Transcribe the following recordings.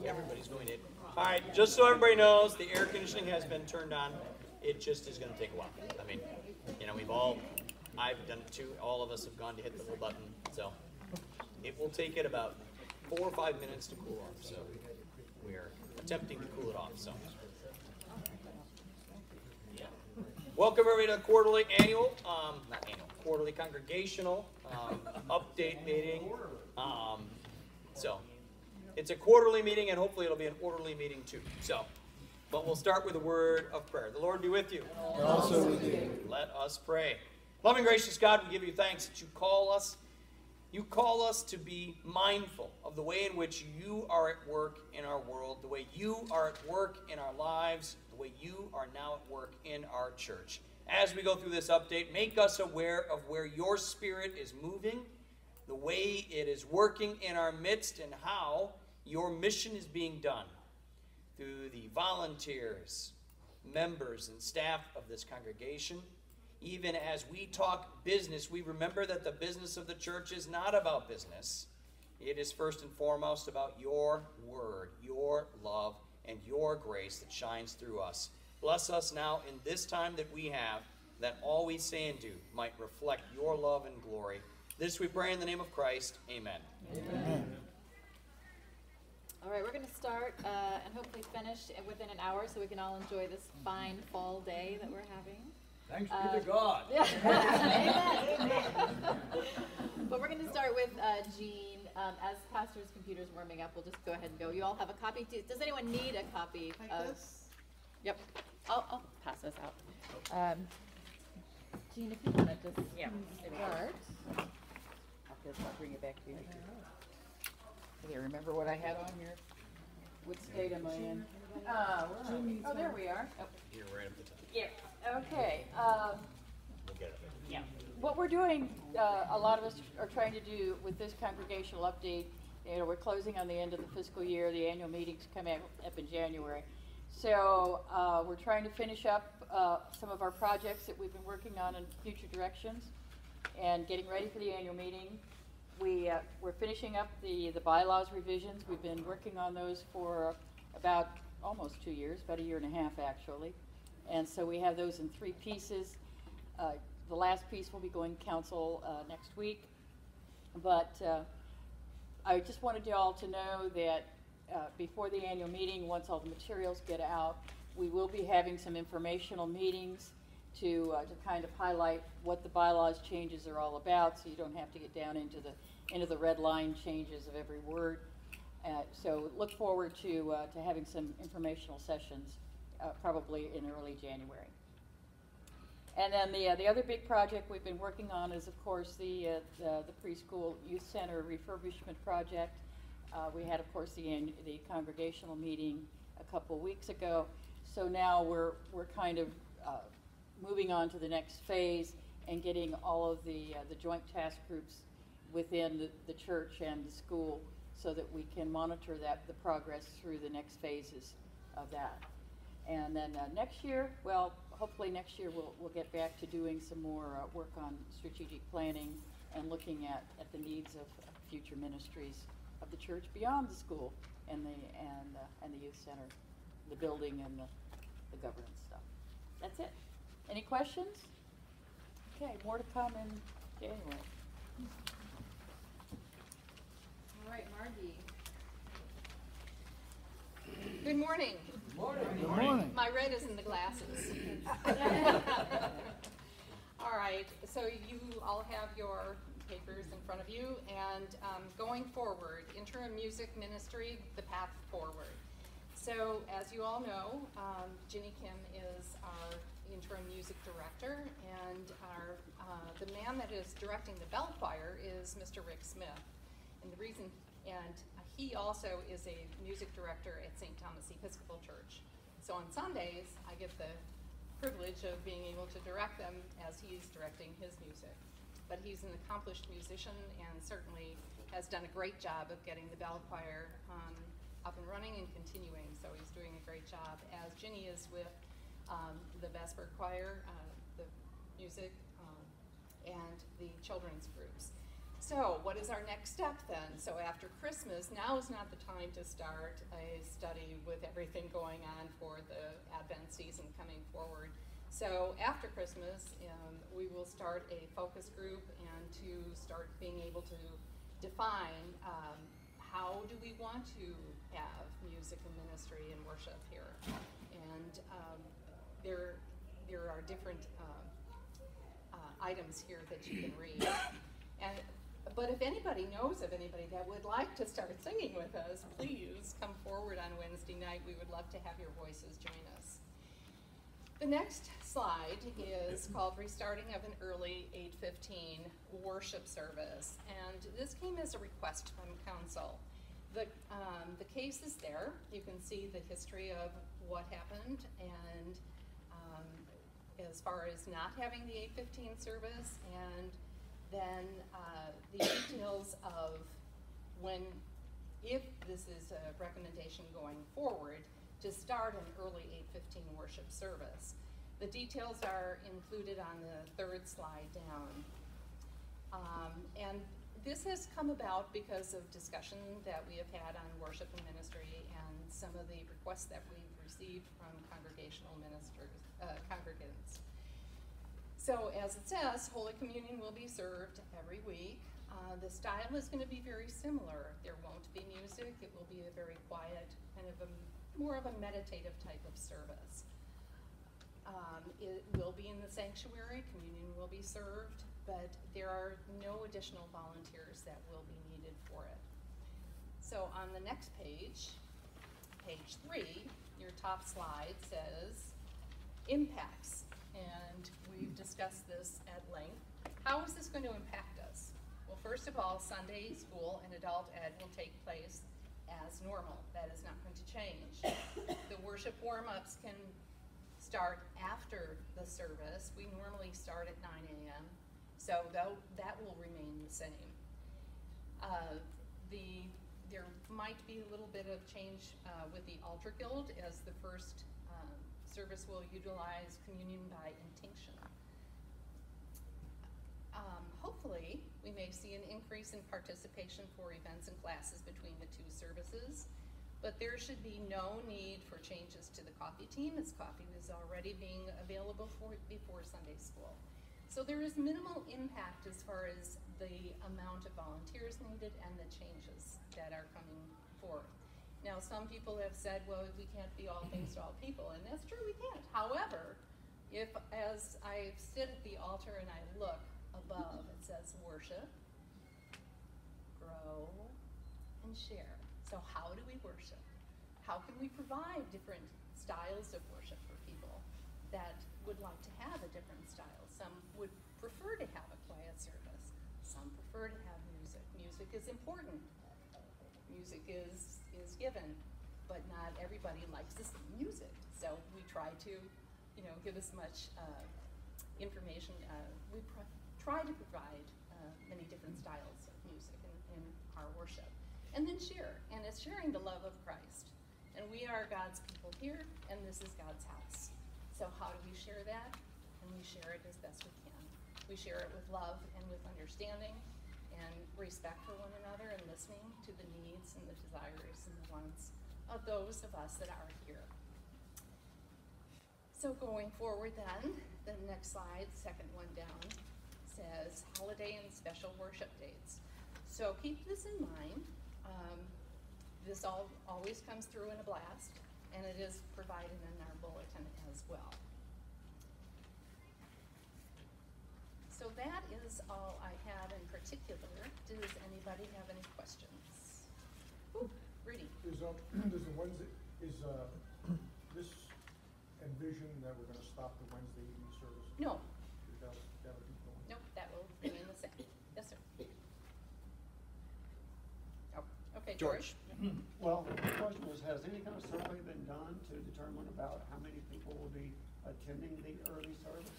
Everybody's going in. All right, just so everybody knows, the air conditioning has been turned on. It just is going to take a while. I mean, you know, I've done it too. All of us have gone to hit the little button. So it will take it about 4 or 5 minutes to cool off. So we are attempting to cool it off. So yeah. Welcome everybody to the quarterly quarterly congregational update meeting. So it's a quarterly meeting, and hopefully it'll be an orderly meeting too. So, but we'll start with a word of prayer. The Lord be with you. And also with you. Let us pray. Loving, gracious God, we give you thanks that you call us. You call us to be mindful of the way in which you are at work in our world, the way you are at work in our lives, the way you are now at work in our church. As we go through this update, make us aware of where your Spirit is moving, the way it is working in our midst, and how your mission is being done through the volunteers, members, and staff of this congregation. Even as we talk business, we remember that the business of the church is not about business. It is first and foremost about your word, your love, and your grace that shines through us. Bless us now in this time that we have, that all we say and do might reflect your love and glory. This we pray in the name of Christ. Amen. Amen. All right, we're going to start and hopefully finish within an hour so we can all enjoy this fine fall day that we're having. Thanks be to God. Amen. Amen. But we're going to start with Jean. As Pastor's computer's warming up, we'll just go ahead and go. You all have a copy. Does anyone need a copy of this? Yep. I'll pass this out. Jean, if you want to just start. I'll bring it back to you. Okay, remember what I had on here? What state am I in? Oh, there we are. Oh. You're right up the top. Yeah. Okay. We'll get it. Yeah. What we're doing, a lot of us are trying to do with this congregational update, you know, we're closing on the end of the fiscal year. The annual meetings come up in January. So we're trying to finish up some of our projects that we've been working on in future directions and getting ready for the annual meeting. We're finishing up the bylaws revisions. We've been working on those for about almost 2 years, about 1.5 years actually. And so we have those in 3 pieces. The last piece will be going to council next week. But I just wanted you all to know that before the annual meeting, once all the materials get out, we will be having some informational meetings to kind of highlight what the bylaws changes are all about, so you don't have to get down into the red line changes of every word. So look forward to having some informational sessions probably in early January. And then the other big project we've been working on is, of course, the preschool youth center refurbishment project. We had, of course, the congregational meeting a couple of weeks ago. So now we're kind of moving on to the next phase and getting all of the joint task groups within the church and the school so that we can monitor the progress through the next phases of that. And then next year, well, hopefully next year we'll get back to doing some more work on strategic planning and looking at the needs of future ministries of the church beyond the school and the youth center, the building and the governance stuff. That's it. Any questions? Okay, more to come in January. All right, Margie. Good morning. Good morning. Good morning. My red is in the glasses. All right, so you all have your papers in front of you, and going forward, interim music ministry, the path forward. So as you all know, Ginny Kim is our interim music director, and the man that is directing the bell choir is Mr. Rick Smith. And the reason, and he also is a music director at St. Thomas Episcopal Church. So on Sundays, I get the privilege of being able to direct them as he's directing his music. But he's an accomplished musician and certainly has done a great job of getting the bell choir up and running and continuing. So he's doing a great job, as Ginny is with the Vesper Choir, the music, and the children's groups. So what is our next step then? So after Christmas, now is not the time to start a study with everything going on for the Advent season coming forward. So after Christmas, we will start a focus group and to start being able to define how do we want to have music and ministry and worship here. And there are different items here that you can read. But if anybody knows of anybody that would like to start singing with us, please come forward on Wednesday night. We would love to have your voices join us. The next slide is called Restarting of an Early 8:15 Worship Service. And this came as a request from council. The case is there. You can see the history of what happened and as far as not having the 8:15 service, and then the details of if this is a recommendation going forward, to start an early 8:15 worship service. The details are included on the third slide down. And this has come about because of discussion that we have had on worship and ministry and some of the requests that we've received from congregational ministers, congregants. So as it says, Holy Communion will be served every week. The style is going to be very similar. There won't be music. It will be a very quiet, kind of more of a meditative type of service. It will be in the sanctuary. Communion will be served, but there are no additional volunteers that will be needed for it. So on the next page, page 3, your top slide says impacts. And we've discussed this at length. How is this going to impact us? Well, first of all, Sunday school and adult ed will take place as normal. That is not going to change. The worship warm-ups can start after the service. We normally start at 9 a.m., so that will remain the same. There might be a little bit of change with the altar guild, as the first service will utilize communion by intinction. Hopefully, we may see an increase in participation for events and classes between the two services, but there should be no need for changes to the coffee team, as coffee was already being available before Sunday school. So there is minimal impact as far as the amount of volunteers needed and the changes that are coming forth. Now, some people have said, well, we can't be all things to all people, and that's true, we can't. However, if as I sit at the altar and I look above, it says worship, grow, and share. So how do we worship? How can we provide different styles of worship for people that would like to have a different style? Some would prefer to have a quiet service. Some prefer to have music. Music is important. Music is given, but not everybody likes the same music. So we try to, give as much information. We try to provide many different styles of music in our worship. And then share, and it's sharing the love of Christ. And we are God's people here, and this is God's house. So how do we share that? And we share it as best we can. We share it with love and with understanding and respect for one another, and listening to the needs and the desires and the wants of those of us that are here. So going forward then, the next slide, second one down, says holiday and special worship dates. So keep this in mind. This always comes through in a blast, and it is provided in our bulletin as well. So that is all I have in particular. Does anybody have any questions? Ooh, Rudy. Does the Wednesday, this envision that we're going to stop the Wednesday evening service? No. That'll keep going? Nope, that will remain the same. Yes, sir. Oh, okay, George. Well, the question was, has any kind of survey been done to determine about how many people will be attending the early service?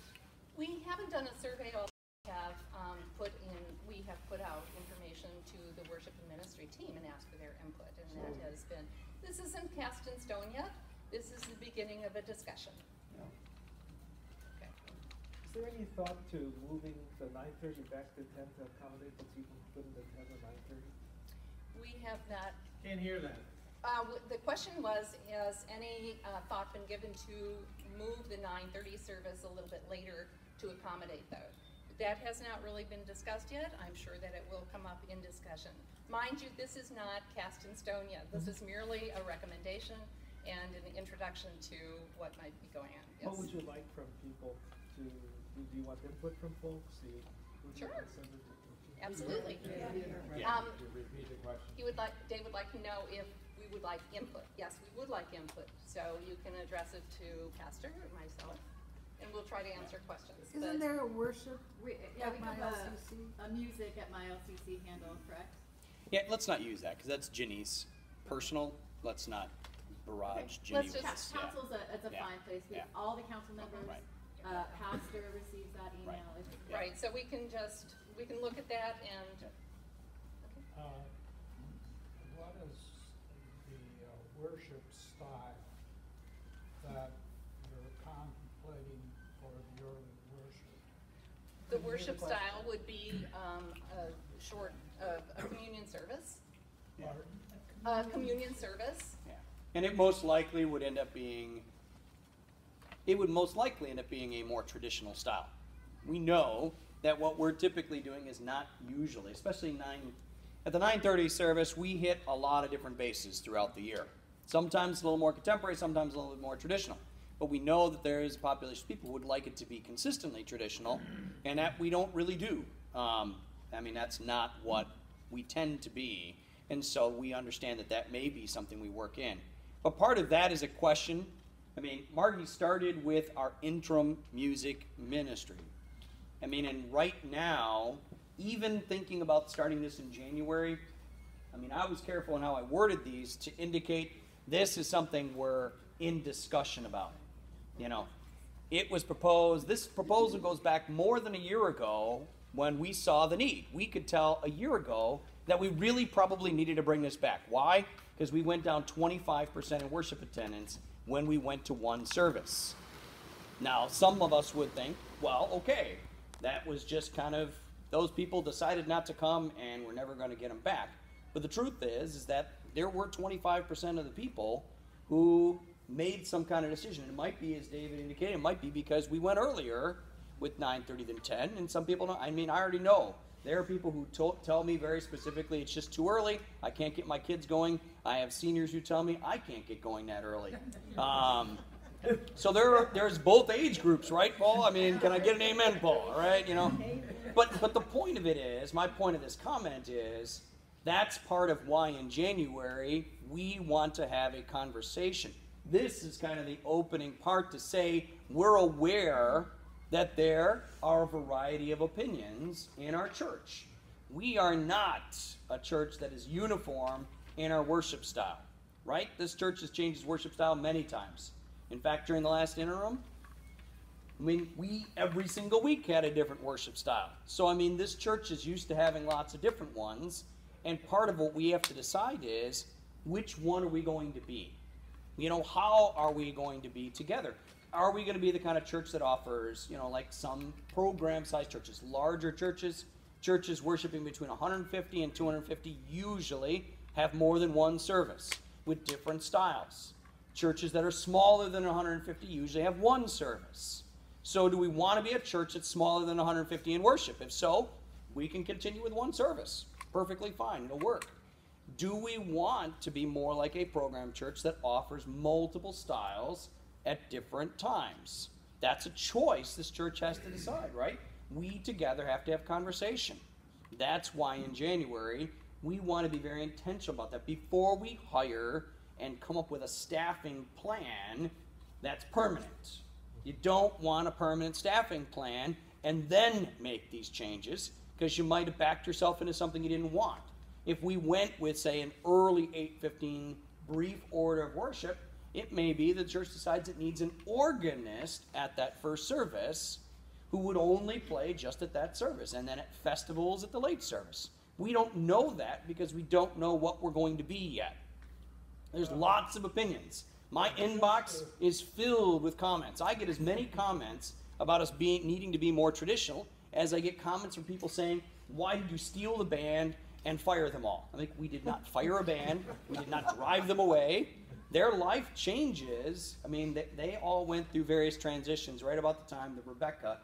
We haven't done a survey. We have put out information to the worship and ministry team and asked for their input, and that has been, this isn't cast in stone yet. This is the beginning of a discussion. Yeah. Okay. Is there any thought to moving the 9:30 back to 10 to accommodate the people who couldn't attend the 9:30? We have not, Can't hear that. the question was, has any thought been given to move the 9:30 service a little bit later to accommodate those? That has not really been discussed yet. I'm sure that it will come up in discussion. Mind you, this is not cast in stone yet. This is merely a recommendation and an introduction to what might be going on. Yes. What would you like from people to, do you want input from folks? Do you, would you Sure. want to send it to- Absolutely. Yeah. Dave would like to know if we would like input. Yes, we would like input. So you can address it to Pastor or myself, and we'll try to answer questions. Isn't there a worship Yeah, we at my have LCC? a music at my LCC handle, correct? Yeah, let's not use that, because that's Ginny's personal. Let's not barrage Ginny Let's with just- this. Yeah. Council's it's a Yeah. fine place. Yeah. All the council members, Right. pastor receives that email. Right. It's- Yeah. Right, so we can look at that and, What is the worship style that you're contemplating for the early worship? the worship style would be a short, a communion service. Pardon? A communion service. Yeah. And it most likely would end up being, a more traditional style. We know that what we're typically doing is not usually, especially at the 9:30 service, we hit a lot of different bases throughout the year. Sometimes a little more contemporary, sometimes a little bit more traditional. But we know that there is a population of people who would like it to be consistently traditional, and that we don't really do. That's not what we tend to be. And so we understand that that may be something we work in. But part of that is a question. Margie started with our interim music ministry. And right now, even thinking about starting this in January, I was careful in how I worded these to indicate this is something we're in discussion about. It was proposed, this proposal goes back more than a year ago when we saw the need. We could tell a year ago that we really probably needed to bring this back. Why? Because we went down 25% in worship attendance when we went to one service. Now, some of us would think, well, okay, that was just kind of, those people decided not to come and we're never going to get them back. But the truth is that there were 25% of the people who made some kind of decision. It might be, as David indicated, it might be because we went earlier with 9:30 than 10, and some people don't. I already know. There are people who tell me very specifically it's just too early. I can't get my kids going. I have seniors who tell me I can't get going that early. So there's both age groups, right, Paul? Can I get an amen, Paul? All right, But the point of it is, my point of this comment is, that's part of why in January we want to have a conversation. This is kind of the opening part to say we're aware that there are a variety of opinions in our church. We are not a church that is uniform in our worship style, right? This church has changed its worship style many times. In fact, during the last interim, we every single week had a different worship style. So, this church is used to having lots of different ones, and part of what we have to decide is, which one are we going to be? How are we going to be together? Are we going to be the kind of church that offers, like some program-sized churches, larger churches, churches worshiping between 150 and 250 usually have more than one service with different styles. Churches that are smaller than 150 usually have one service. So do we want to be a church that's smaller than 150 in worship? If so, we can continue with one service. Perfectly fine. It'll work. Do we want to be more like a program church that offers multiple styles at different times? That's a choice this church has to decide, right? We together have to have conversation. That's why in January, we want to be very intentional about that. Before we hire and come up with a staffing plan that's permanent. You don't want a permanent staffing plan and then make these changes, because you might have backed yourself into something you didn't want. If we went with, say, an early 8:15 brief order of worship, it may be the church decides it needs an organist at that first service who would only play just at that service, and then at festivals at the late service. We don't know that because we don't know what we're going to be yet. There's lots of opinions. My inbox is filled with comments. I get as many comments about us needing to be more traditional, as I get comments from people saying, why did you steal the band and fire them all? I think we did not fire a band. We did not drive them away. Their life changes. I mean, they all went through various transitions right about the time that Rebecca,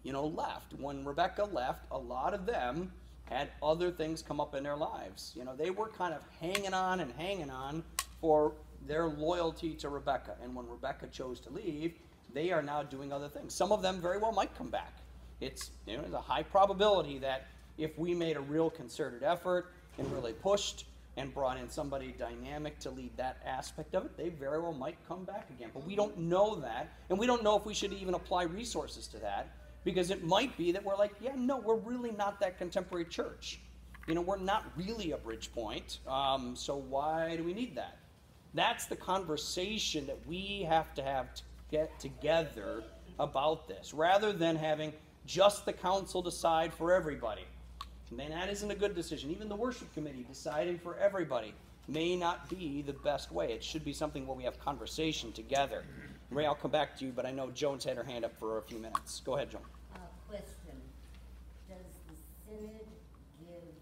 left. When Rebecca left, a lot of them had other things come up in their lives. They were kind of hanging on for their loyalty to Rebecca. And when Rebecca chose to leave, they are now doing other things. Some of them very well might come back. It's there's a high probability that if we made a real concerted effort and really pushed and brought in somebody dynamic to lead that aspect of it, they very well might come back again. But we don't know that, and we don't know if we should even apply resources to that, because it might be that we're like, yeah, no, we're really not that contemporary church. We're not really a bridge point, so why do we need that? That's the conversation that we have to get together about this, rather than having just the council decide for everybody. And that isn't a good decision. Even the worship committee deciding for everybody may not be the best way. It should be something where we have conversation together. Ray, I'll come back to you, but I know Joan's had her hand up for a few minutes. Go ahead, Joan. Question. Does the Synod give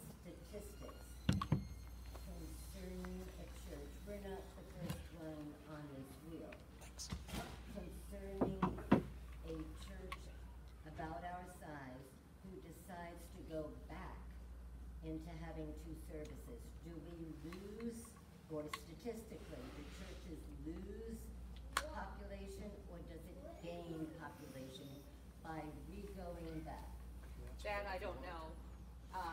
statistics concerning a church? We're not the first one on this wheel. Thanks. Concerning a church about our size who decides to go back into having 2 services. Do we lose, or statistically, do churches lose population, or does it gain population by re-going back? That I don't know.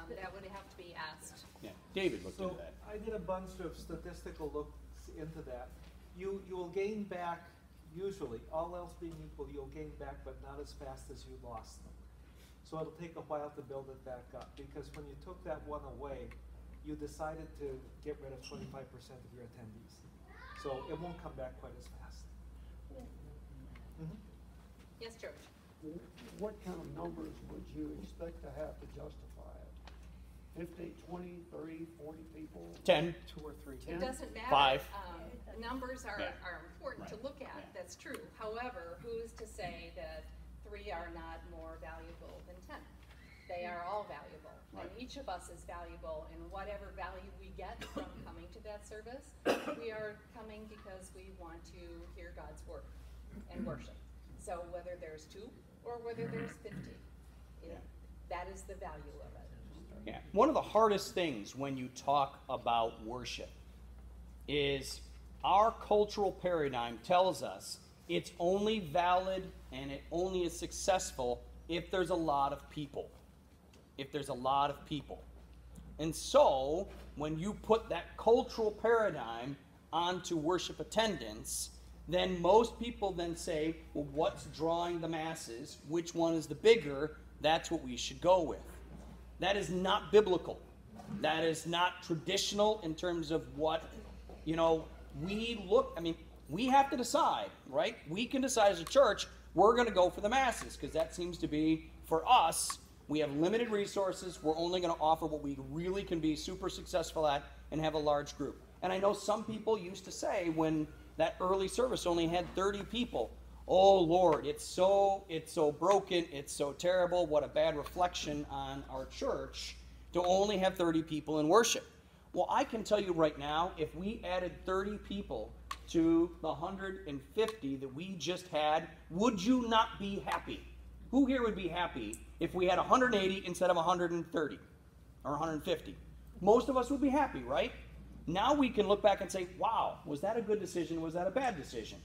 That would have to be asked. Yeah, David looked into So that. I did a bunch of statistical looks into that. You will gain back, usually, all else being equal, you'll gain back, but not as fast as you lost them. So it'll take a while to build it back up, because when you took that one away, you decided to get rid of 25% of your attendees. So it won't come back quite as fast. Mm-hmm. Yes, George? What kind of numbers would you expect to have to justify it? 50, 20, 30, 40 people? 10. 2 or 3. It doesn't matter. 5. Numbers are important to Right. look at, Yeah. that's true. However, who's to say that 3 are not more valuable than 10? They are all valuable, and Right. each of us is valuable in whatever value we get from coming to that service. We are coming because we want to hear God's word and worship. So whether there's 2 or whether there's 50, that is the value of it. Yeah. One of the hardest things when you talk about worship is our cultural paradigm tells us it's only valid and it only is successful if there's a lot of people. If there's a lot of people. And so, when you put that cultural paradigm onto worship attendance, then most people then say, well, what's drawing the masses? Which one is the bigger? That's what we should go with. That is not biblical. That is not traditional in terms of what, we have to decide, right? We can decide as a church, we're going to go for the masses, because that seems to be, for us, we have limited resources. We're only going to offer what we really can be super successful at and have a large group. And I know some people used to say when that early service only had 30 people, oh Lord, it's so broken, it's so terrible, what a bad reflection on our church to only have 30 people in worship. Well, I can tell you right now, if we added 30 people to the 150 that we just had, would you not be happy? Who here would be happy if we had 180 instead of 130 or 150? Most of us would be happy, right? Now we can look back and say, wow, was that a good decision? Was that a bad decision?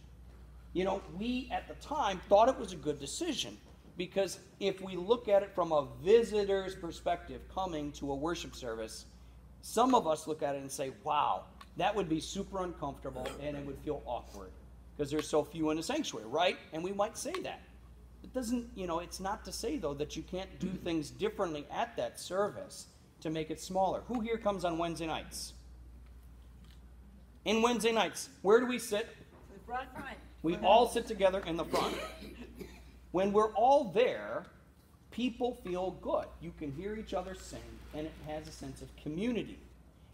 We at the time thought it was a good decision, because if we look at it from a visitor's perspective coming to a worship service, some of us look at it and say, wow, that would be super uncomfortable and it would feel awkward because there's so few in the sanctuary, right? And we might say that. It doesn't, it's not to say, though, that you can't do things differently at that service to make it smaller. Who here comes on Wednesday nights? In Wednesday nights, where do we sit? The front. We all sit together in the front. When we're all there, people feel good. You can hear each other sing, and it has a sense of community.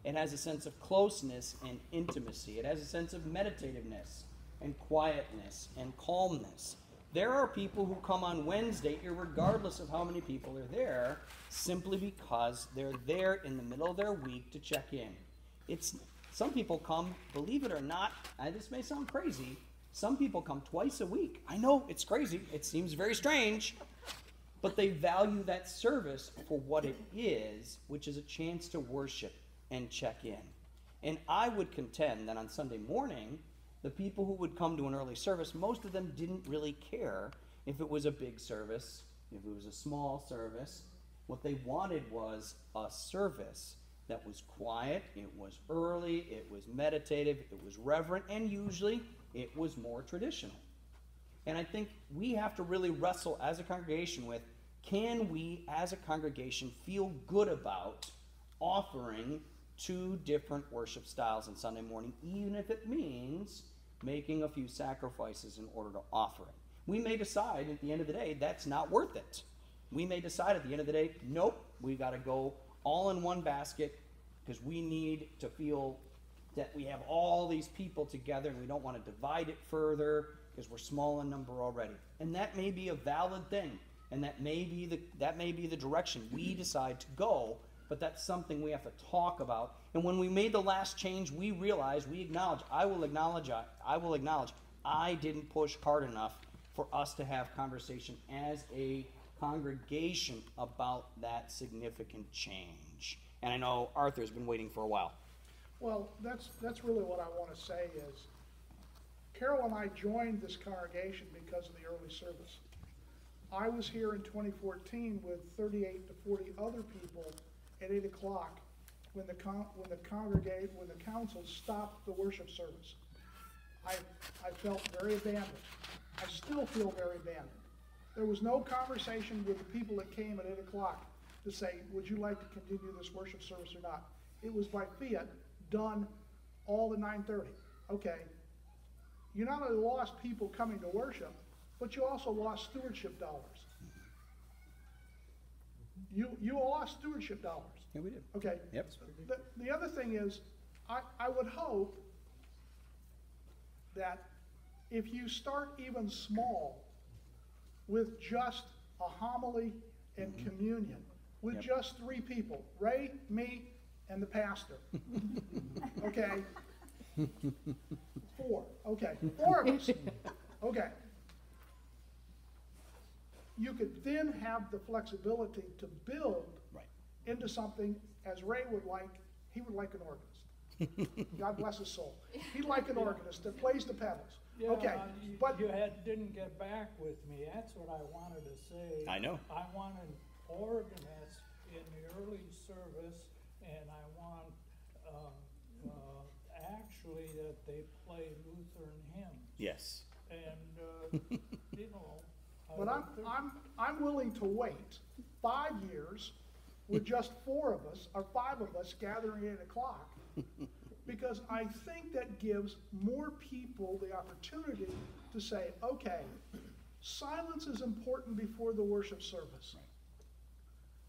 It has a sense of closeness and intimacy. It has a sense of meditativeness and quietness and calmness. There are people who come on Wednesday, irregardless of how many people are there, simply because they're there in the middle of their week to check in. Some people come, believe it or not, this may sound crazy, some people come twice a week. I know, it's crazy, it seems very strange, but they value that service for what it is, which is a chance to worship and check in. And I would contend that on Sunday morning, the people who would come to an early service, most of them didn't really care if it was a big service, if it was a small service. What they wanted was a service that was quiet, it was early, it was meditative, it was reverent, and usually it was more traditional. And I think we have to really wrestle as a congregation with, can we as a congregation feel good about offering two different worship styles on Sunday morning, even if it means making a few sacrifices in order to offer it. We may decide at the end of the day that's not worth it. We may decide at the end of the day, nope, we got to go all in one basket because we need to feel that we have all these people together and we don't want to divide it further because we're small in number already. And that may be a valid thing, and that may be the direction we decide to go, but that's something we have to talk about. And when we made the last change, we realized, I will acknowledge I didn't push hard enough for us to have conversation as a congregation about that significant change. And I know Arthur's been waiting for a while. Well, that's really what I want to say is, Carol and I joined this congregation because of the early service. I was here in 2014 with 38 to 40 other people at 8 o'clock when the council stopped the worship service. I felt very abandoned. I still feel very abandoned. There was no conversation with the people that came at 8 o'clock to say, would you like to continue this worship service or not? It was by fiat, done all at 9:30. Okay, you not only lost people coming to worship, but you also lost stewardship dollars. You lost stewardship dollars. Yeah, we did. Okay. Yep. The other thing is, I would hope that if you start even small with just a homily and communion, with just 3 people, Ray, me, and the pastor. Okay? 4. Okay. 4 of us. Okay. You could then have the flexibility to build into something, as Ray would like. He would like an organist. God bless his soul. He'd like an organist that plays the pedals. Yeah, okay, but you didn't get back with me. That's what I wanted to say. I know. I want an organist in the early service, and I want actually that they play Lutheran hymns. Yes. And you know. But I'm willing to wait 5 years with just 4 of us or 5 of us gathering at 8 o'clock. Because I think that gives more people the opportunity to say, okay, silence is important before the worship service.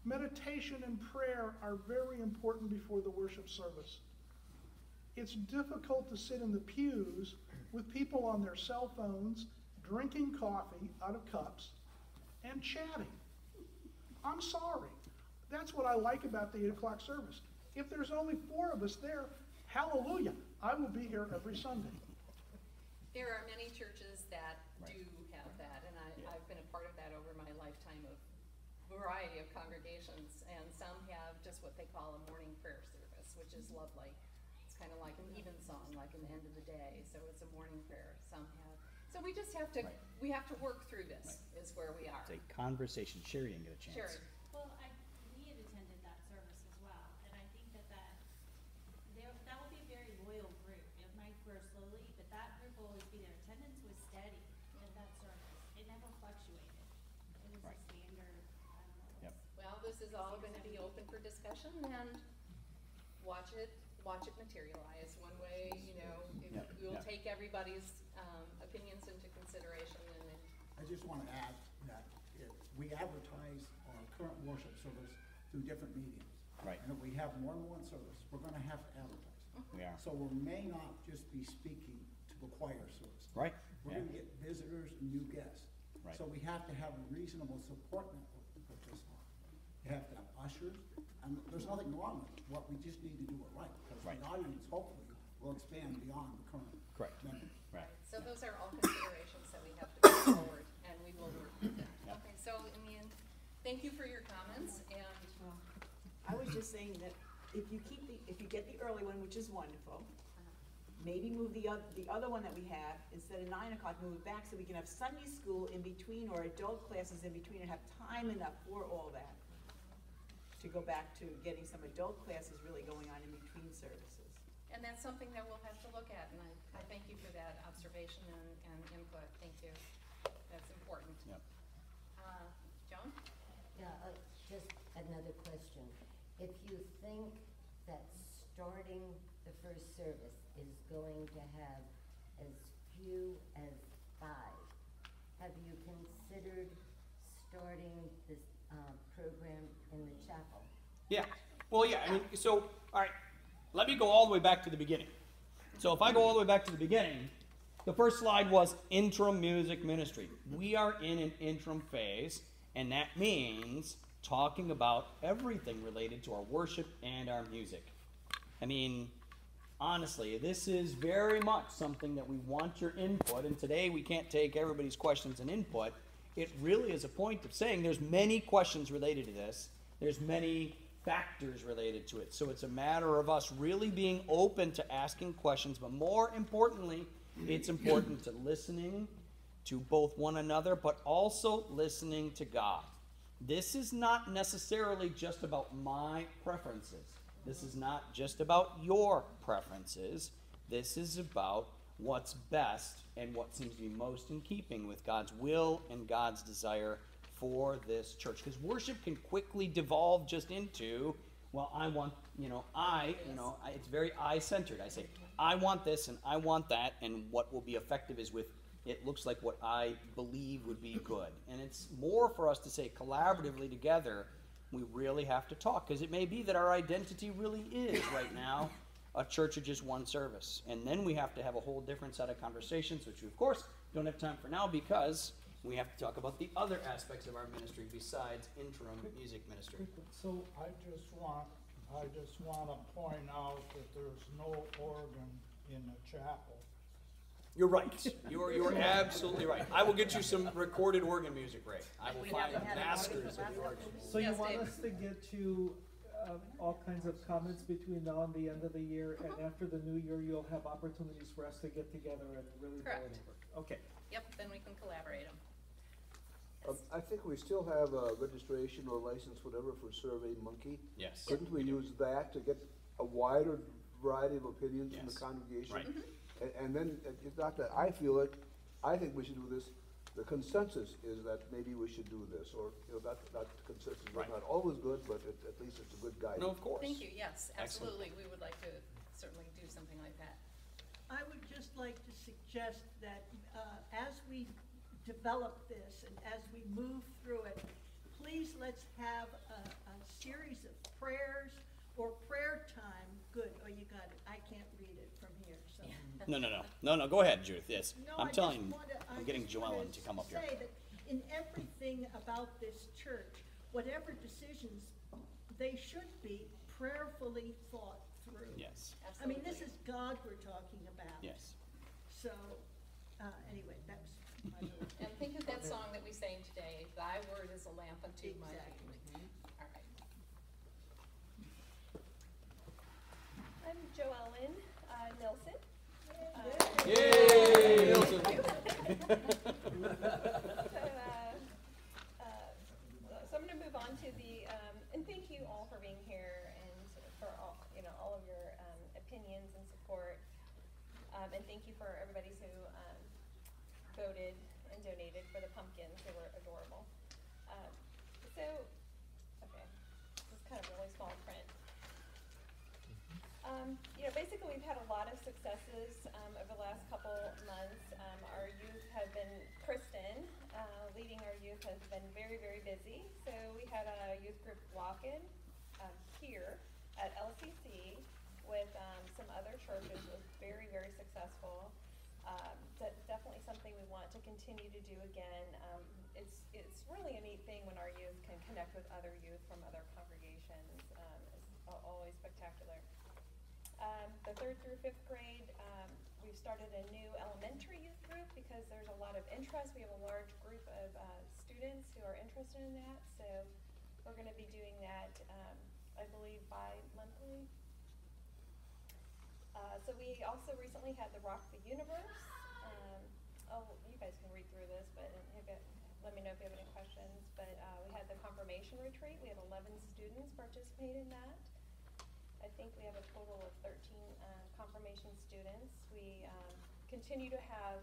Meditation and prayer are very important before the worship service. It's difficult to sit in the pews with people on their cell phones, drinking coffee out of cups, and chatting. I'm sorry. That's what I like about the 8 o'clock service. If there's only 4 of us there, hallelujah, I will be here every Sunday. There are many churches that do have that, and I've been a part of that over my lifetime of variety of congregations, and some have just what they call a morning prayer service, which is lovely. It's kind of like an evensong, like in the end of the day, so it's a morning prayer. Some have. So we just have to, we have to work through this, is where we are. It's a conversation. Sherry didn't get a chance. Sherry. Well, we had attended that service as well, and I think that will be a very loyal group. It might grow slowly, but that group will always be there. Attendance was steady at that service. It never fluctuated. It was a standard, I don't know. Yep. Well, this is all going to be open for discussion, and watch it materialize one way. You know, we'll take everybody's opinions into consideration. And I just want to add that if we advertise our current worship service through different mediums. Right. And if we have more than one service, we're going to have to advertise. We are. So we may not just be speaking to the choir service. Right. We're going to get visitors and new guests. Right. So we have to have a reasonable support network to put this on. You have to have ushers, and there's nothing wrong with it. What we just need to do it right, because Right. the audience hopefully will expand beyond the current Correct. members. Right. So those are all considerations that we have to bring forward, and we will work with that. Yep. Okay, so in the end, thank you for your comments, and I was just saying that if you get the early one, which is wonderful, maybe move the other one that we have, instead of 9 o'clock, move it back so we can have Sunday school in between or adult classes in between and have time enough for all that. To go back to getting some adult classes really going on in between services. and that's something that we'll have to look at, and I thank you for that observation and input. Thank you. That's important. Yep. Joan? Yeah, just another question. If you think that starting the first service is going to have as few as 5, have you considered starting this program in the chapel? Yeah. Well, yeah. I mean, so all right. Let me go all the way back to the beginning. So if I go all the way back to the beginning, the first slide was interim music ministry. We are in an interim phase, and that means talking about everything related to our worship and our music. I mean, honestly, this is very much something that we want your input, and today we can't take everybody's questions and input. It really is a point of saying there's many questions related to this. There's many factors related to it. So it's a matter of us really being open to asking questions, but more importantly, it's important to listening to both one another, but also listening to God. This is not necessarily just about my preferences. This is not just about your preferences. This is about what's best and what seems to be most in keeping with God's will and God's desire for this church. Because worship can quickly devolve just into, well, I want, it's very I-centered. I say, I want this and I want that, and what will be effective is with, it looks like what I believe would be good. And it's more for us to say collaboratively together, we really have to talk, because it may be that our identity really is right now a church of just one service. And then we have to have a whole different set of conversations, which we, of course, don't have time for now, because we have to talk about the other aspects of our ministry besides interim music ministry. So I just want to point out that there's no organ in the chapel. You're right. You're absolutely right. I will get you some recorded organ music, Ray. I will find masters of the organ. So you Yes, want Dave. us to get you all kinds of comments between now and the end of the year, and after the new year, you'll have opportunities for us to get together and really go Correct. it over. Okay. Yep, then we can collaborate them. I think we still have a registration or license, whatever, for Survey Monkey. Yes. Couldn't we use that to get a wider variety of opinions from the Yes. congregation? Right. And then, it's not that I feel it, I think we should do this. The consensus is that maybe we should do this, or, that consensus is Right. not always good, but at least it's a good guide. No, of course. Thank you, yes, Excellent. absolutely. We would like to certainly do something like that. I would just like to suggest that as we develop this and as we move through it, please let's have a series of prayers or prayer time. Good, oh, you got it. I can't read it from here, so. No, go ahead, Judith, yes. No, I'm I telling just you, wanna- I I'm getting just wanna Joellen to come up here. Say that in everything about this church, whatever decisions, they should be prayerfully thought through. Yes, I mean, this is God we're talking about. yes. So, anyway, that was my little. And think of that song that we sang today, "Thy word is a lamp unto my feet." Exactly. All right. I'm Joellen Nilsson. Yay, Nelson. So I'm going to move on to the, and thank you all for being here and for all, all of your opinions and support. And thank you for everybody who voted and donated for the pumpkins. They were adorable. Okay, this is kind of really small print. Basically we've had a lot of successes over the last couple months. Our youth have been, Kristen, leading our youth, has been very, very busy. So we had a youth group walk-in here at LCC with some other churches. It was very, very successful. definitely something we want to continue to do again. It's really a neat thing when our youth can connect with other youth from other congregations. It's always spectacular. The 3rd through 5th grade, we've started a new elementary youth group because there's a lot of interest. We have a large group of students who are interested in that, so we're going to be doing that, I believe, bi-monthly. So we also recently had the Rock the Universe. You guys can read through this, but let me know if you have any questions. But we had the confirmation retreat. We had 11 students participate in that. I think we have a total of 13 confirmation students. We continue to have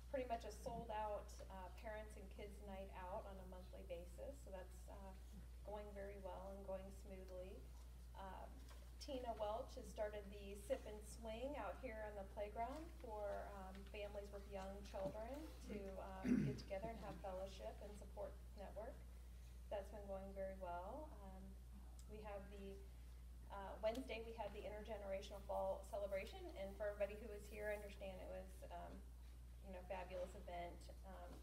pretty much a sold-out parents and kids night out on a monthly basis. So that's going very well and going smoothly. Tina Welch has started the Sip and Swing out here on the playground for families with young children to get together and have fellowship and support network. That's been going very well. We have the Wednesday we had the intergenerational fall celebration, and for everybody who was here, I understand it was fabulous event,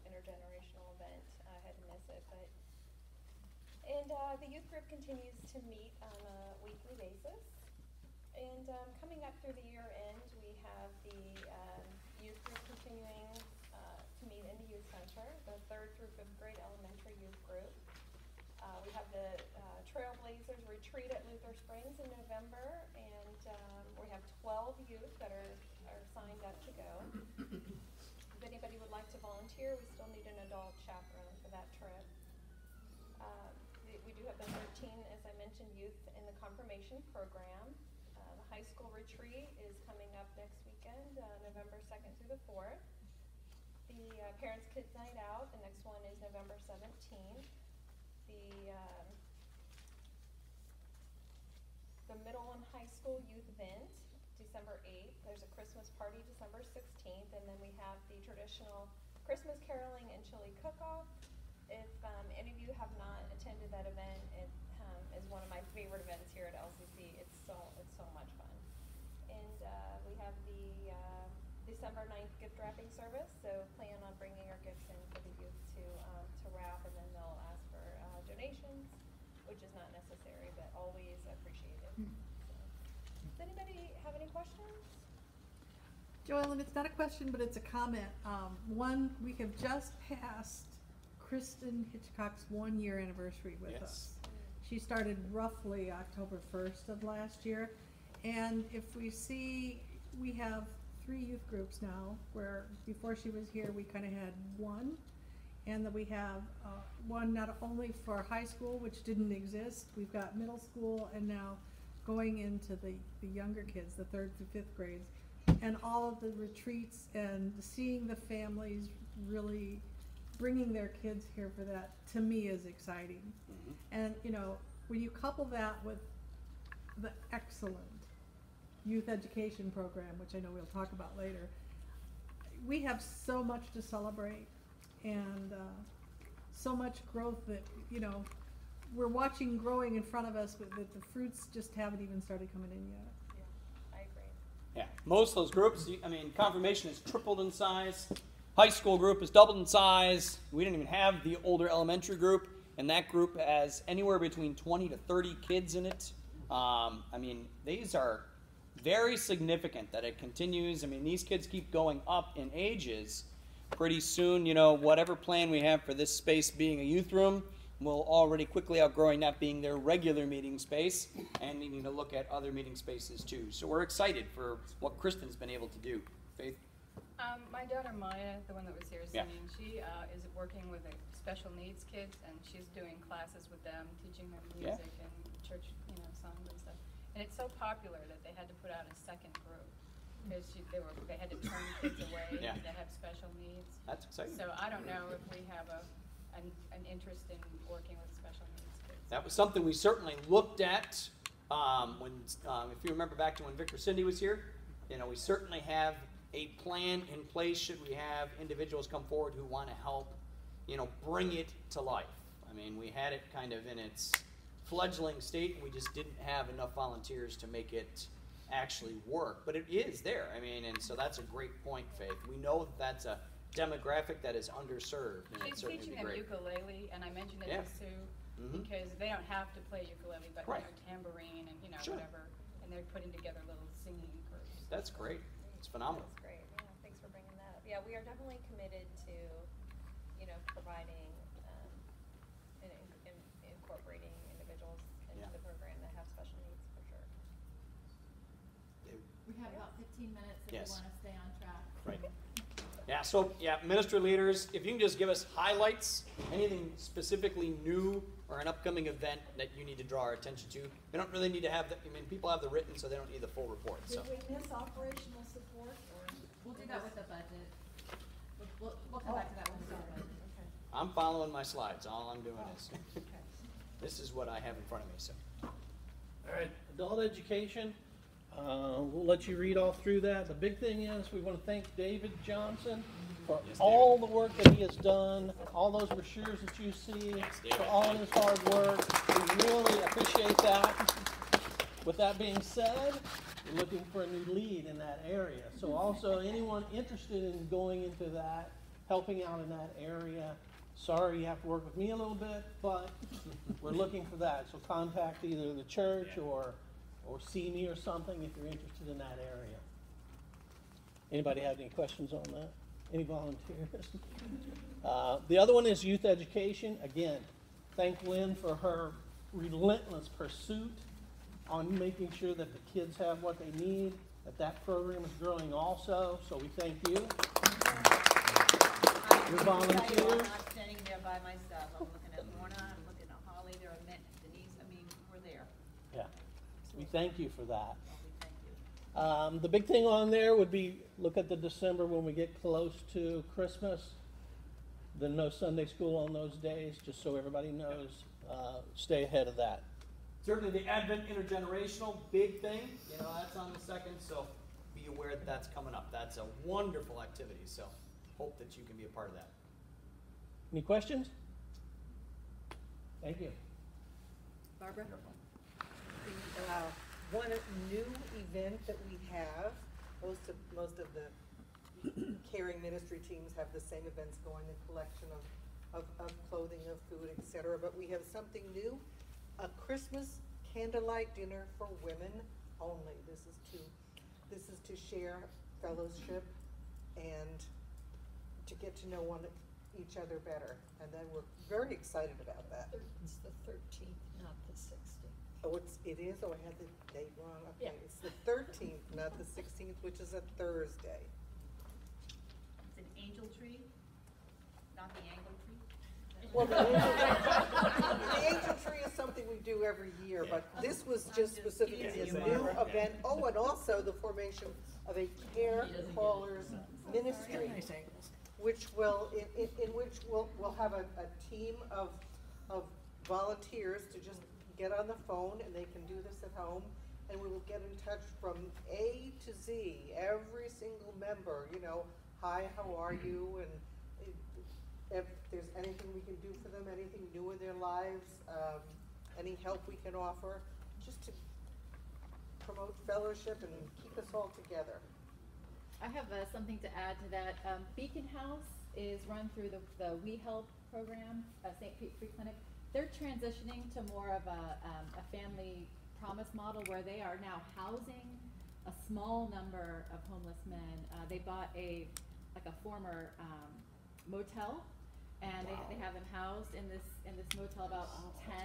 intergenerational event. I had to miss it, but. And the youth group continues to meet on a weekly basis. And coming up through the year end, we have the youth group continuing to meet in the youth center, the 3rd through 5th grade elementary youth group. We have the Trailblazers retreat at Luther Springs in November, and we have 12 youth that are signed up to go. If anybody would like to volunteer, we still need an adult chaperone for that trip. We do have the 13, as I mentioned, youth in the confirmation program. The high school retreat is coming up next weekend, November 2nd through the 4th. The Parents Kids Night Out, the next one is November 17th. The middle and high school youth event, December 8th. There's a Christmas party December 16th, and then we have the traditional Christmas caroling and chili cook-off. If any of you have not attended that event, it is one of my favorite events here at LCC. It's so much fun. And we have the December 9th gift wrapping service. So plan on bringing your gifts in for the youth to wrap, and then they'll ask for donations, which is not necessary, but always appreciated. So, does anybody have any questions? Joellen, it's not a question, but it's a comment. One, we have just passed Kristen Hitchcock's 1-year anniversary with us. She started roughly October 1st of last year. And if we see, we have 3 youth groups now, where before she was here, we kind of had 1. And that we have one not only for high school, which didn't exist, we've got middle school, and now going into the younger kids, the 3rd through 5th grades. And all of the retreats and seeing the families really bringing their kids here for that, to me, is exciting. And when you couple that with the excellent youth education program, which I know we'll talk about later, we have so much to celebrate, and so much growth that we're watching growing in front of us, but the fruits just haven't even started coming in yet. Yeah, I agree. Yeah, most of those groups, confirmation has tripled in size. High school group has doubled in size. We didn't even have the older elementary group, and that group has anywhere between 20 to 30 kids in it. These are very significant that it continues. These kids keep going up in ages. Pretty soon, whatever plan we have for this space being a youth room will already quickly outgrowing that being their regular meeting space and needing to look at other meeting spaces too. So we're excited for what Kristen's been able to do. Faith? My daughter Maya, the one that was here singing, she is working with special needs kids, and she's doing classes with them, teaching them music and church, songs and stuff. And it's so popular that they had to put out a second group because they had to turn kids away that have special needs. That's exciting. So I don't know if we have an interest in working with special needs kids. That was something we certainly looked at when, if you remember back to when Vicar Cindy was here. We certainly have a plan in place should we have individuals come forward who want to help, bring it to life. We had it kind of in its fledgling state, and we just didn't have enough volunteers to make it actually work, but it is there. I mean, and so that's a great point, Faith. We know that that's a demographic that is underserved, and She's it's certainly teaching be them great. ukulele, and I mentioned it Yeah. to Sue, Mhm. because they don't have to play ukulele, but Right. tambourine and, Sure. whatever, and they're putting together little singing groups. That's great. It's phenomenal. That's great, yeah, thanks for bringing that up. Yeah, we are definitely committed to, providing, and incorporating individuals into Yeah. the program that have special needs, for sure. We have about 15 minutes if Yes. we want to stay on track. Right. Yeah, so, ministry leaders, if you can just give us highlights, anything specifically new or an upcoming event that you need to draw our attention to. We don't really need to have people have the written, so they don't need the full report, so. Did we miss operational support, or? We'll do that with the budget. We'll come back to that when we start budget. I'm following my slides, all I'm doing is, this is what I have in front of me, so. All right, adult education, we'll let you read all through that. The big thing is, we want to thank David Johnson for all the work that he has done, all those brochures that you see, for all his hard work. We really appreciate that. With that being said, we're looking for a new lead in that area. So also, anyone interested in going into that, helping out in that area, sorry you have to work with me a little bit, but we're looking for that. So contact either the church or see me or something if you're interested in that area. Anybody have any questions on that? Any volunteers? The other one is youth education. Again, thank Lynn for her relentless pursuit on making sure that the kids have what they need, that program is growing also, so we thank you. Your volunteers. I'm not standing there by myself. I'm looking at Lorna, I'm looking at Holly, there are Denise, we're there. Yeah, we thank you for that. Oh, we thank you. The big thing on there would be, look at the December when we get close to Christmas. Then no Sunday school on those days, just so everybody knows. Stay ahead of that. Certainly the Advent Intergenerational, big thing, that's on the second, so be aware that that's coming up. That's a wonderful activity, so hope that you can be a part of that. Any questions? Thank you. Barbara? One new event that we have, most of the caring ministry teams have the same events going, a collection of clothing, of food, etc. But we have something new, a Christmas candlelight dinner for women only. This is to share fellowship and to get to know each other better. And then we're very excited about that. It's the 13th, not the 16th. Oh, it is? Oh, I had the date wrong. Okay, Yeah. it's the 13th, not the 16th, which is a Thursday. It's an angel tree, not the angle tree. Well, the angel tree is something we do every year, but this was just specifically a new event. Oh, and also the formation of a care callers ministry, which will, in which we'll have a team of volunteers to just get on the phone, and they can do this at home, and we will get in touch from A to Z, every single member, hi, how are you, and if there's anything we can do for them, anything new in their lives, any help we can offer, just to promote fellowship and keep us all together. I have something to add to that. Beacon House is run through the We Help program, St. Pete Free Clinic. They're transitioning to more of a family promise model where they are now housing a small number of homeless men. They bought a former motel, and they have them housed in this motel, about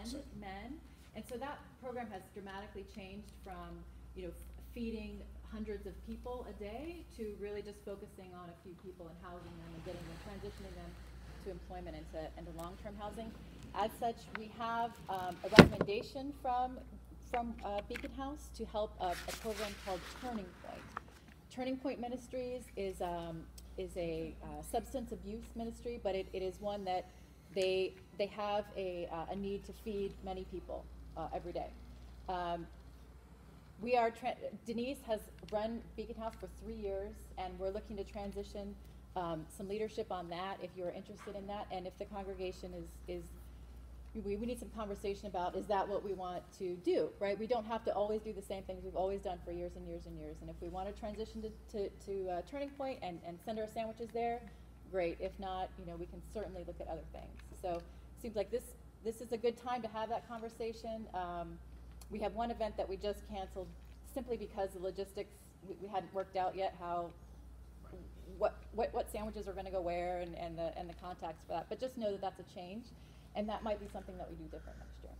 10 men. And so that program has dramatically changed from feeding hundreds of people a day to really just focusing on a few people and housing them and getting them, transitioning them to employment into long-term housing. As such, we have a recommendation from Beacon House to help a program called Turning Point. Turning Point Ministries is a substance abuse ministry, but it is one that they have a need to feed many people every day. Denise has run Beacon House for 3 years, and we're looking to transition some leadership on that if you're interested in that, and if the congregation is we need some conversation about, is that what we want to do, right? We don't have to always do the same things we've always done for years and years and years. And if we want to transition to Turning Point and send our sandwiches there, great. If not, you know, we can certainly look at other things. So it seems like this is a good time to have that conversation. We have one event that we just canceled simply because the logistics, we hadn't worked out yet how, what sandwiches are going to go where and the contacts for that. But just know that that's a change, and that might be something that we do different next year.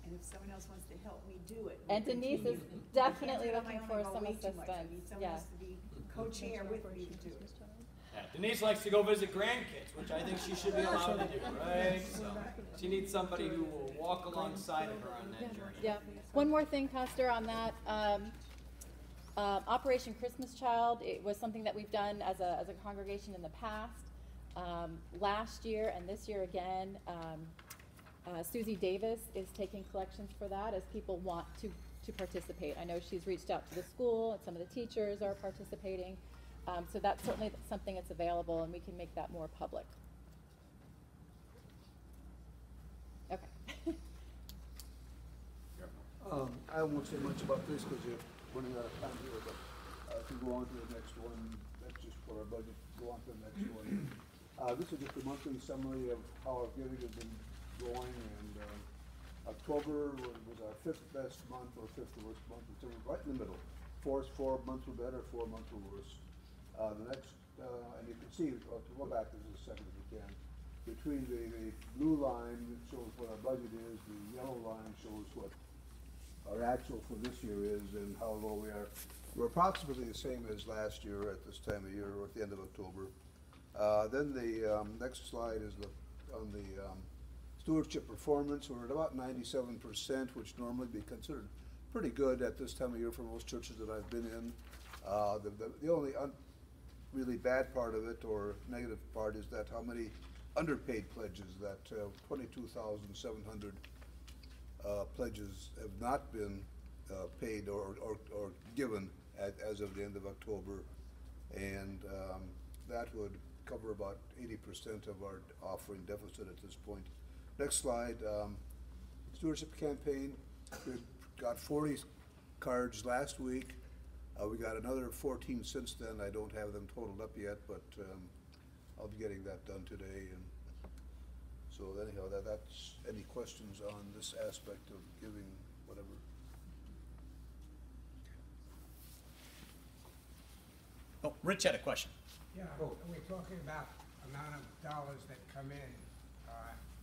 And if someone else wants to help me do it. And we'll Denise continue. is definitely I can't do it looking on for my own. I go some way too much. I assistance. need someone Yeah. else to be co-chair with me to do it. Yeah, Denise likes to go visit grandkids, which I think she should be allowed to do, right? So she needs somebody who will walk alongside of her on that journey. Yeah. One more thing, Pastor, on that. Operation Christmas Child, it was something that we've done as a congregation in the past. Last year and this year again, Susie Davis is taking collections for that as people want to participate. I know she's reached out to the school and some of the teachers are participating. So that's certainly something that's available, and we can make that more public. Okay. I won't say much about this because you're running out of time here, but if you go on to the next one, that's just for our budget. Go on to the next one. This is just a monthly summary of how our giving has been going, and October was our 5th best month or 5th worst month. So we're right in the middle. 4 months were better, 4 months were worse. The next, and you can see, to go back just a second if you can, between the blue line that shows what our budget is, the yellow line shows what our actual for this year is and how low we are. We're approximately the same as last year at this time of year, or at the end of October. Then the next slide is on the stewardship performance. We're at about 97%, which normally be considered pretty good at this time of year for most churches that I've been in. The only really bad part of it, or negative part, is that how many underpaid pledges, that 22,700 pledges have not been paid or given as of the end of October, and that would cover about 80% of our offering deficit at this point. Next slide, stewardship campaign. We got 40 cards last week. We got another 14 since then. I don't have them totaled up yet, but I'll be getting that done today. And so anyhow, that's any questions on this aspect of giving, whatever. Oh, Rich had a question. Yeah, we're talking about amount of dollars that come in.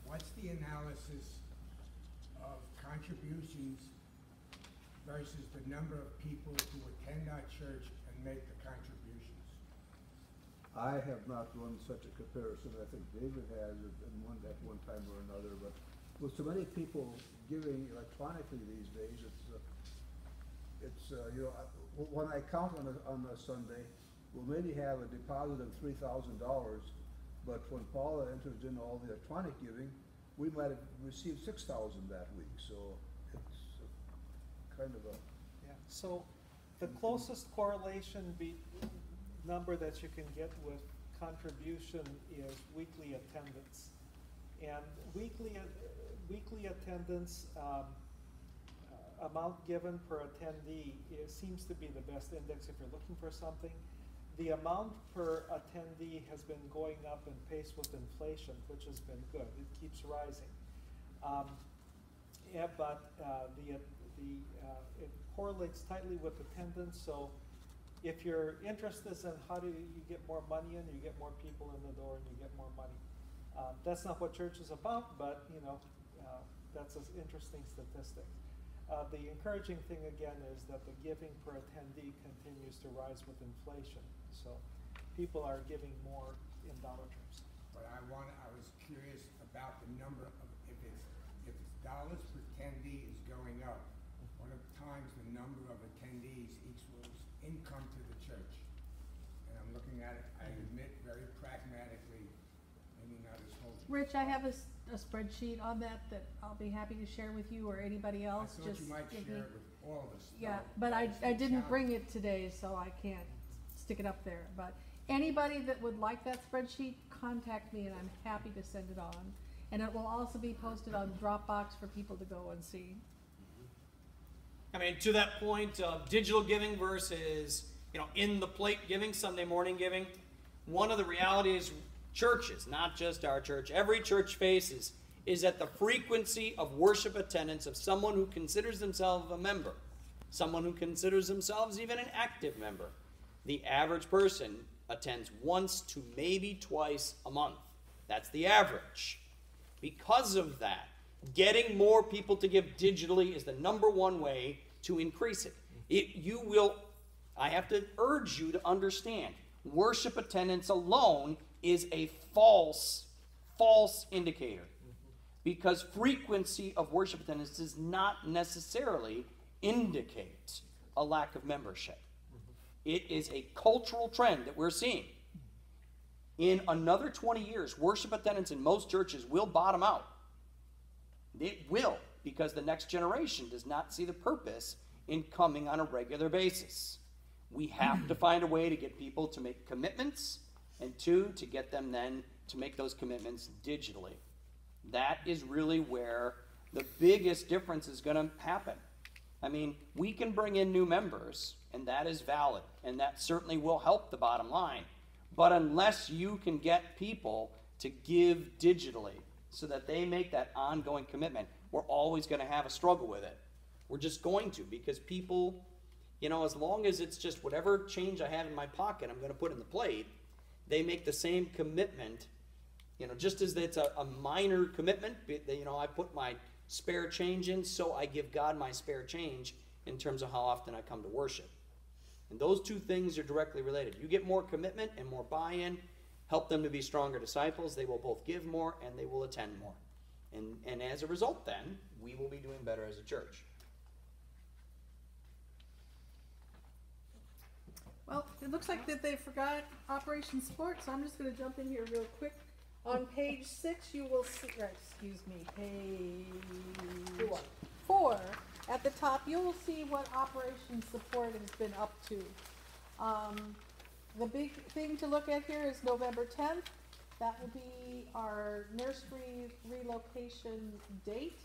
What's the analysis of contributions versus the number of people who attend our church and make the contributions? I have not run such a comparison. I think David has at one time or another, but with so many people giving electronically these days, it's you know, when I count on a Sunday, we'll maybe have a deposit of $3,000, but when Paula enters in all the electronic giving, we might have received 6,000 that week. So it's kind of a So the closest correlation number that you can get with contribution is weekly attendance. And weekly attendance, amount given per attendee seems to be the best index if you're looking for something. The amount per attendee has been going up in pace with inflation, which has been good. It keeps rising. It correlates tightly with attendance. So if you're interested in how do you get more money in, you get more people in the door and you get more money. That's not what church is about, but you know, that's an interesting statistic. The encouraging thing again is that the giving per attendee continues to rise with inflation. So people are giving more in dollar terms. But I was curious about the number of, if it's dollars per attendee is going up, what are times the number of attendees equals income to the church? And I'm looking at it, I admit, very pragmatically, maybe not as whole. Rich, I have a spreadsheet on that I'll be happy to share with you or anybody else. I thought you might share it with all of us. Yeah, but I didn't bring it today, so I can't stick it up there. But anybody that would like that spreadsheet, contact me and I'm happy to send it on. And it will also be posted on Dropbox for people to go and see. I mean, to that point of digital giving versus, in the plate giving, Sunday morning giving, one of the realities churches, not just our church, every church faces is that the frequency of worship attendance of someone who considers themselves a member, someone who considers themselves even an active member, the average person attends once to maybe twice a month. That's the average. Because of that, getting more people to give digitally is the number one way to increase it. I have to urge you to understand, worship attendance alone is a false indicator. Because frequency of worship attendance does not necessarily indicate a lack of membership. It is a cultural trend that we're seeing. In another 20 years, worship attendance in most churches will bottom out. It will, because the next generation does not see the purpose in coming on a regular basis. We have to find a way to get people to make commitments, and two, to get them then to make those commitments digitally. That is really where the biggest difference is going to happen. I mean, we can bring in new members, and that is valid, and that certainly will help the bottom line. But unless you can get people to give digitally so that they make that ongoing commitment, we're always going to have a struggle with it. We're just going to, because people, as long as it's just whatever change I have in my pocket, I'm going to put in the plate, they make the same commitment. Just as it's a minor commitment, I put my spare change in, so I give God my spare change in terms of how often I come to worship. And those two things are directly related. You get more commitment and more buy-in, help them to be stronger disciples, they will both give more and they will attend more. And as a result then, we will be doing better as a church. Well, it looks like that they forgot Operation Sport, so I'm just going to jump in here real quick. On page 6, you will see, page 4. At the top, you will see what Operation Support has been up to. The big thing to look at here is November 10th. That will be our nursery relocation date,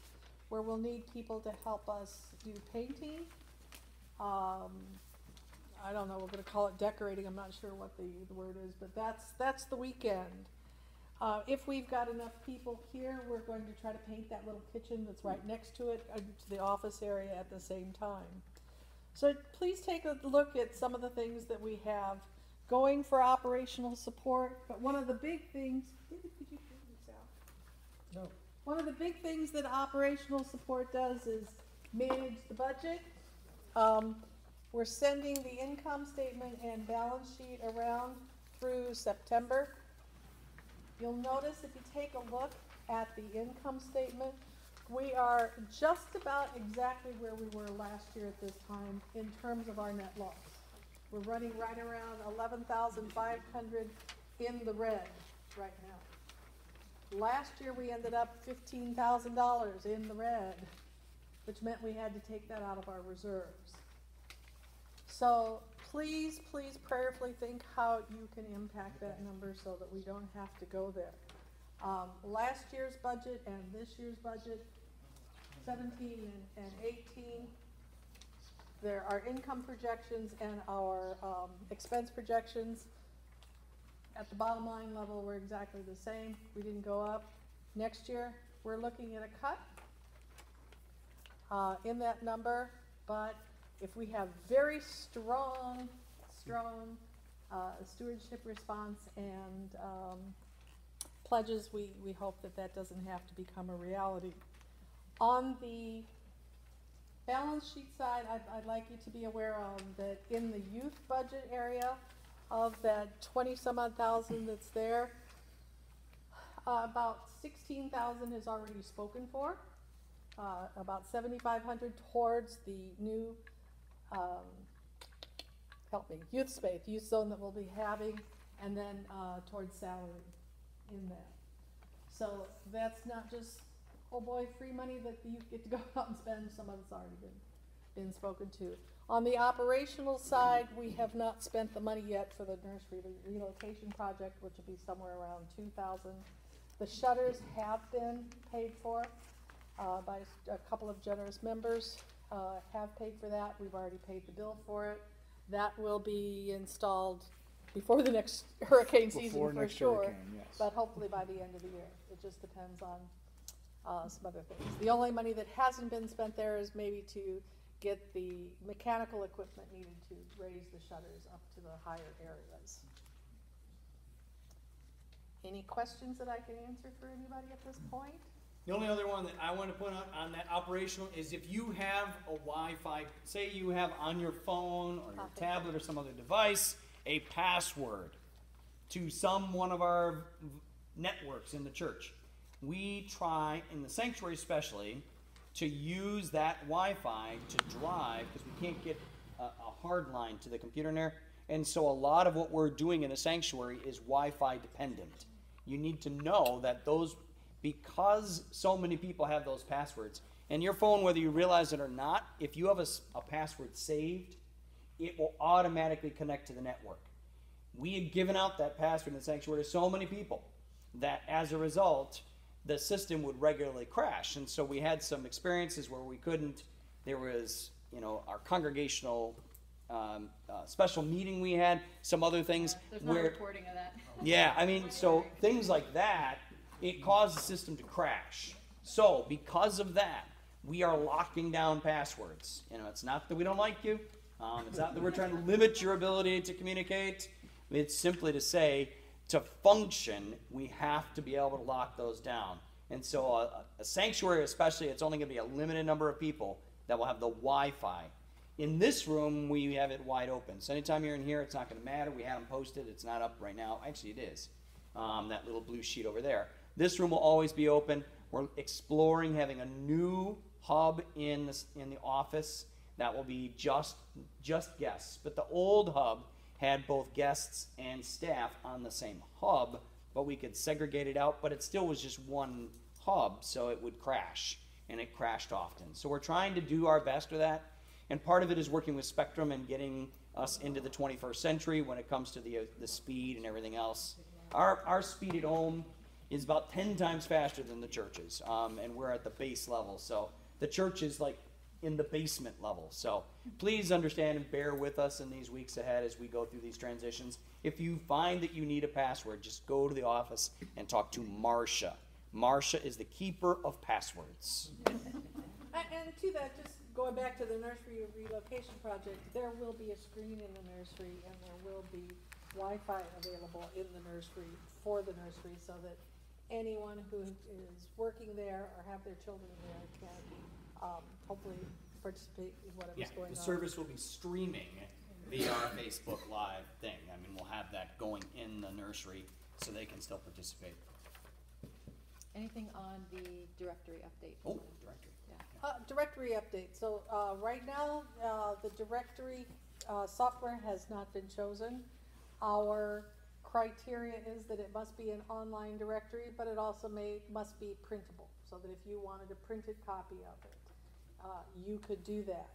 where we'll need people to help us do painting. I don't know, we're going to call it decorating. I'm not sure what the word is, but that's the weekend. If we've got enough people here, we're going to try to paint that little kitchen that's right next to it, to the office area at the same time. So please take a look at some of the things that we have going for operational support. But one of the big things, David, could you figure this out? No. One of the big things that operational support does is manage the budget. We're sending the income statement and balance sheet around through September. You'll notice if you take a look at the income statement, we are just about exactly where we were last year at this time in terms of our net loss. We're running right around 11,500 in the red right now. Last year we ended up $15,000 in the red, which meant we had to take that out of our reserves. So please, please prayerfully think how you can impact that number so that we don't have to go there. Last year's budget and this year's budget, 17 and 18, there are income projections and our expense projections. At the bottom line level, we're exactly the same. We didn't go up. Next year, we're looking at a cut in that number, but if we have very strong stewardship response and pledges, we hope that doesn't have to become a reality. On the balance sheet side, I'd like you to be aware of that in the youth budget area of that 20-some-odd thousand that's there, about 16,000 is already spoken for, about 7,500 towards the new youth space, youth zone that we'll be having, and then towards salary in that. So that's not just, oh boy, free money that the youth get to go out and spend. Some of it's already been spoken to. On the operational side, we have not spent the money yet for the nursery relocation project, which will be somewhere around $2,000. The shutters have been paid for by a couple of generous members, have paid for that. We've already paid the bill for it. That will be installed before the next hurricane season for sure, but hopefully by the end of the year. It just depends on some other things. The only money that hasn't been spent there is maybe to get the mechanical equipment needed to raise the shutters up to the higher areas. Any questions that I can answer for anybody at this point? The only other one that I want to point out on that operational is if you have a Wi-Fi, say you have on your phone or your tablet or some other device, a password to one of our networks in the church. We try, in the sanctuary especially, to use that Wi-Fi to drive, because we can't get a hard line to the computer in there. And so a lot of what we're doing in the sanctuary is Wi-Fi dependent. You need to know that those, because so many people have those passwords, and your phone, whether you realize it or not, if you have a password saved, it will automatically connect to the network. We had given out that password in the sanctuary to so many people that as a result, the system would regularly crash. And so we had some experiences where we couldn't, there was, our congregational special meeting we had, some other things. There's no recording of that. Yeah, so things like that, it caused the system to crash. So because of that, we are locking down passwords. It's not that we don't like you. It's not that we're trying to limit your ability to communicate. It's simply to say, to function, we have to be able to lock those down. And so a sanctuary especially, it's only going to be a limited number of people that will have the Wi-Fi. In this room, we have it wide open. So anytime you're in here, it's not going to matter. We have them posted. It's not up right now. Actually, it is. That little blue sheet over there. This room will always be open. We're exploring having a new hub in the office that will be just guests. But the old hub had both guests and staff on the same hub, but we could segregate it out, but it still was just one hub, so it would crash, and it crashed often. So we're trying to do our best with that, and part of it is working with Spectrum and getting us into the 21st century when it comes to the speed and everything else. Our speed at home is about 10 times faster than the church's, and we're at the base level, so the church is like in the basement level. So please understand and bear with us in these weeks ahead as we go through these transitions. If you find that you need a password, just go to the office and talk to Marcia. Marcia is the keeper of passwords. And to that, just going back to the nursery relocation project, there will be a screen in the nursery and there will be Wi-Fi available in the nursery for the nursery so that anyone who is working there or have their children there can hopefully participate in whatever's going on. The service will be streaming via our Facebook Live thing. We'll have that going in the nursery so they can still participate. Anything on the directory update? Oh, directory. Directory update. So right now, the directory software has not been chosen. Our criteria is that it must be an online directory, but it also must be printable, so that if you wanted a printed copy of it, you could do that.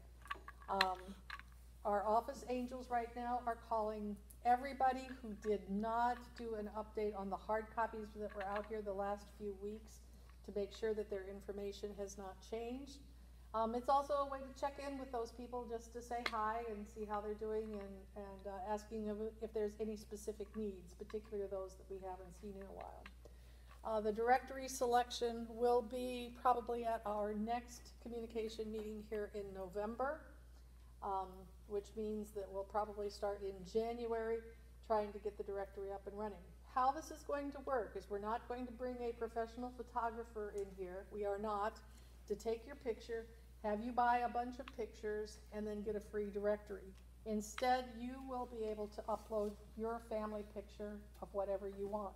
Our office angels right now are calling everybody who did not do an update on the hard copies that were out here the last few weeks to make sure that their information has not changed. It's also a way to check in with those people just to say hi and see how they're doing and asking if there's any specific needs, particularly those that we haven't seen in a while. The directory selection will be probably at our next communication meeting here in November, which means that we'll probably start in January trying to get the directory up and running. How this is going to work is we're not going to bring a professional photographer in here. We are not, to take your picture, have you buy a bunch of pictures, and then get a free directory. Instead, you will be able to upload your family picture of whatever you want.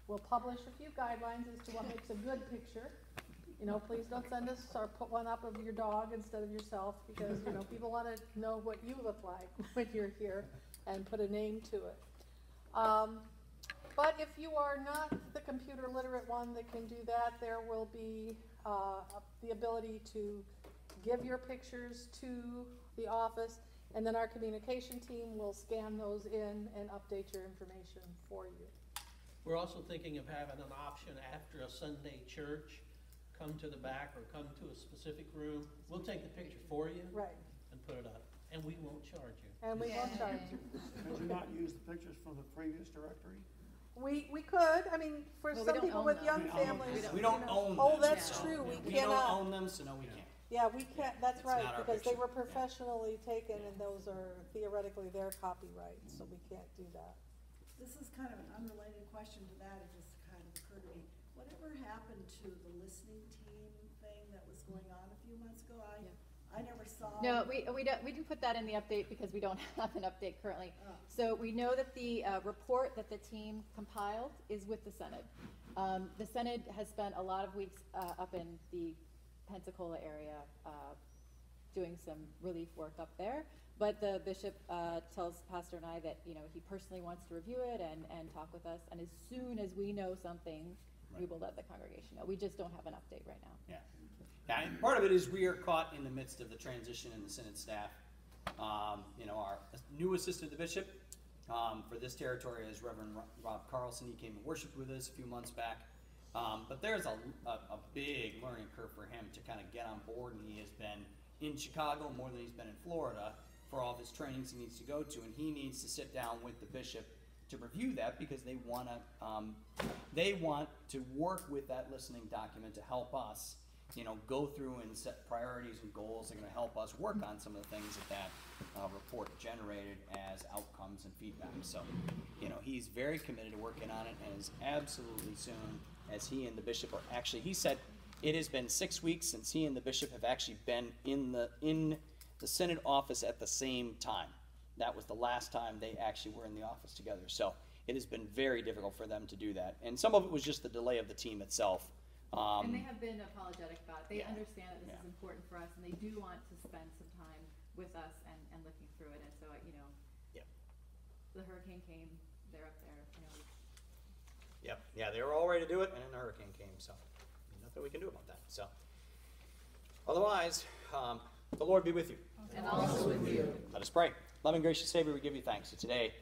We'll publish a few guidelines as to what makes a good picture. Please don't send us or put one up of your dog instead of yourself, because people want to know what you look like when you're here and put a name to it. But if you are not the computer literate one that can do that, there will be the ability to give your pictures to the office, and then our communication team will scan those in and update your information for you. We're also thinking of having an option after a Sunday church, come to the back or come to a specific room. We'll take the picture for you. Right. And put it up. And we won't charge you. And we won't charge you. Could you not use the pictures from the previous directory? We could, I mean, for Well, we some don't people own with them. young We don't own families. them. We don't you know. own them. Oh, that's so true, we We cannot. don't own them, so no, we can't. Yeah, we can't, that's It's right, not our because they picture. were professionally taken and those are theoretically their copyrights, so we can't do that. This is kind of an unrelated question to that, it just kind of occurred to me. Whatever happened to the listening team thing that was going on a few months ago? I never saw. No, we didn't put that in the update because we don't have an update currently. Oh. So we know that the report that the team compiled is with the Synod. The Synod has spent a lot of weeks up in the Pensacola area doing some relief work up there. But the bishop tells Pastor and I that, you know, he personally wants to review it and talk with us. And as soon as we know something, we will let the congregation know. We just don't have an update right now. Yeah. Yeah, and part of it is we are caught in the midst of the transition in the Synod staff. You know, our new assistant to the bishop for this territory is Reverend Rob Carlson. He came and worshiped with us a few months back. But there's a big learning curve for him to kind of get on board, and he has been in Chicago more than he's been in Florida for all of his trainings he needs to go to, and he needs to sit down with the bishop to review that because they want to work with that listening document to help us, you know, go through and set priorities and goals that are going to help us work on some of the things that report generated as outcomes and feedback. So, you know, he's very committed to working on it, and is absolutely soon as he and the bishop are actually, he said it has been 6 weeks since he and the bishop have actually been in the Synod office at the same time. That was the last time they actually were in the office together. So it has been very difficult for them to do that. And some of it was just the delay of the team itself. And they have been apologetic about it. They yeah. understand that this is important for us, and they do want to spend some time with us and looking through it. And so, you know, the hurricane came, they're up there, you know. Yep. Yeah, they were all ready to do it, and then the hurricane came. So nothing we can do about that. So otherwise, the Lord be with you. And also with you. Let us pray. Loving, gracious Savior, we give you thanks. So today,